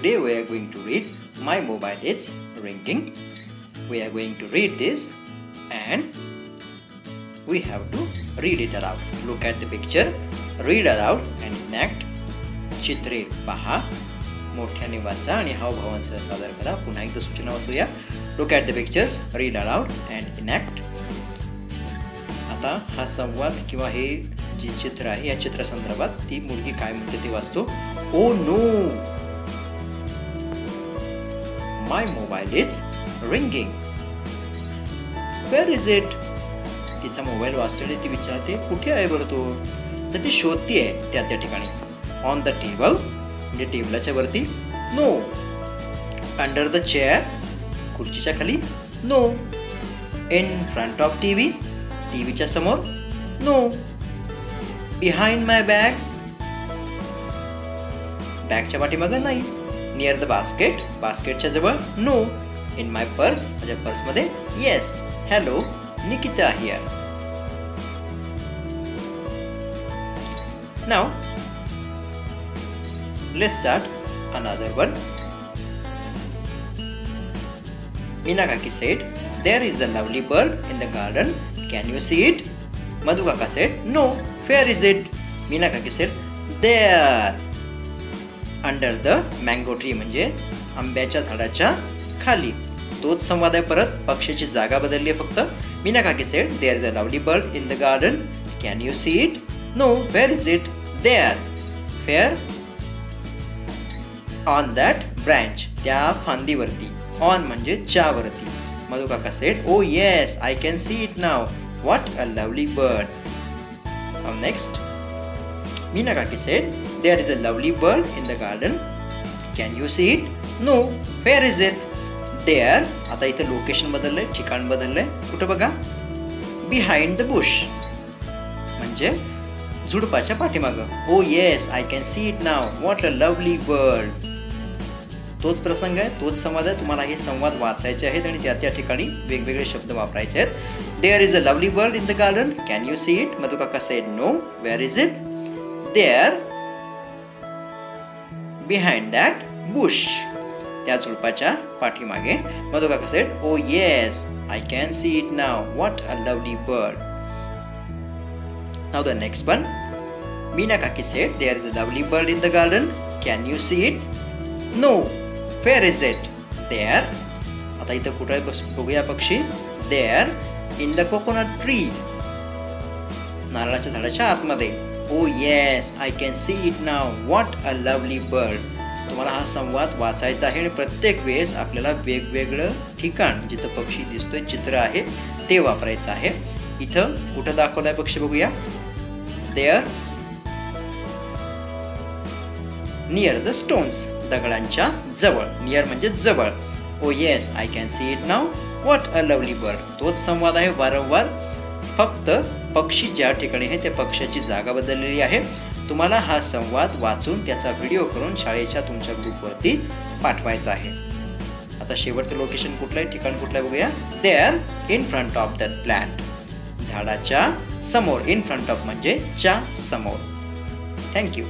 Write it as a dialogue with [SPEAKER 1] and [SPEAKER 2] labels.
[SPEAKER 1] today we are going to read My Mobile Is Ringing. We are going to read this and we have to read it aloud. Look at the picture, read aloud and enact. चित्रे पहा, मोठ्याने वाचा आणि हावभावांसह सादर करा. पुन्हा एकदा सूचना वाचूया. Look at the pictures, read aloud and enact. आता हा संवाद किंवा हे जे चित्र आहे या चित्रासंदर्भात ती मुलगी काय म्हणते ते वाचतो. Oh no, my mobile is ringing. Where is it? तिचा मोबाईल वाचतोय. ती विचारते कुठे आहे बरं तो. तर ती शोधतीये त्या ठिकाणी. On the table म्हणजे टेबलाच्या वरती. No. Under the chair खुर्चीच्या खाली. No. In front of TV टीव्हीच्या समोर. No. Behind my bag बॅगच्या पाठीमागे नाही. Near the basket बास्केटच्या जवळ. No. In my purse माझ्या पर्समध्ये. Yes. Hello Nikita here. Now let's start another one. Meena Kaki said, there is a lovely bird in the garden. Can you see it? Madhu Kaka said, no. Where is it? Meena Kaki said, there. Under the mango tree म्हणजे आंब्याच्या झाडाच्या खाली. तोच संवाद आहे परत. पक्षाची जागा बदलली आहे फक्त. Meena Kaki said, there is a lovely bird in the garden. Can you see it? No. Where is it? There. Where? On that branch त्या फांदीवरती. On म्हणजे च्या वरती. मधु काका said, oh yes, I can see it now. What a lovely bird. Now next, Meena Kaki said, there is a lovely bird in the garden. Can you see it? No. Where is it? There. आता इथे location बदललंय, ठिकाण बदललंय. कुठं बघा? Behind the bush म्हणजे झुडपाच्या पाठीमागं. Oh yes, I can see it now. What a lovely bird. तोच प्रसंग आहे, तोच संवाद आहे. तुम्हाला हे संवाद वाचायचे आहेत आणि त्या ठिकाणी वेगवेगळे शब्द वापरायचे आहेत. There is a lovely bird in the garden. Can you see it? Madhu Kaka said no. Where is it? There. Behind that bush. त्या झुडपाच्या पाठीमागे. Madhu Kaka said, oh yes, I can see it now. What a lovely bird. Now the next one. Meena Kaki said, there is a lovely bird in the garden. Can you see it? No. Where is it? There. आता इथं कुठे बघूया पक्षी. There in the coconut tree. नारळाच्या झाडाच्या आतमध्ये. Oh yes, I can see it now. What a lovely bird. तुम्हाला हा संवाद वाचायचा आहे आणि प्रत्येक वेळेस आपल्याला वेगवेगळं ठिकाण जिथं पक्षी दिसतोय चित्र आहे ते वापरायचं आहे. इथं कुठं दाखवलाय पक्षी बघूया. There near the stones दगडांच्या जवळ. नियर म्हणजे जवळ. Oh yes, I can see it now. What a lovely bird. तोच संवाद आहे वारंवार. फक्त पक्षी ज्या ठिकाणी आहे त्या पक्षाची जागा बदललेली आहे. तुम्हाला हा संवाद वाचून त्याचा व्हिडिओ करून शाळेच्या तुमच्या ग्रुपवरती पाठवायचा आहे. आता शेवटचं लोकेशन कुठलं आहे, ठिकाण कुठलं आहे बघूया. There in front of that plant. झाडाच्या समोर. In front of म्हणजे च्या समोर. थँक्यू.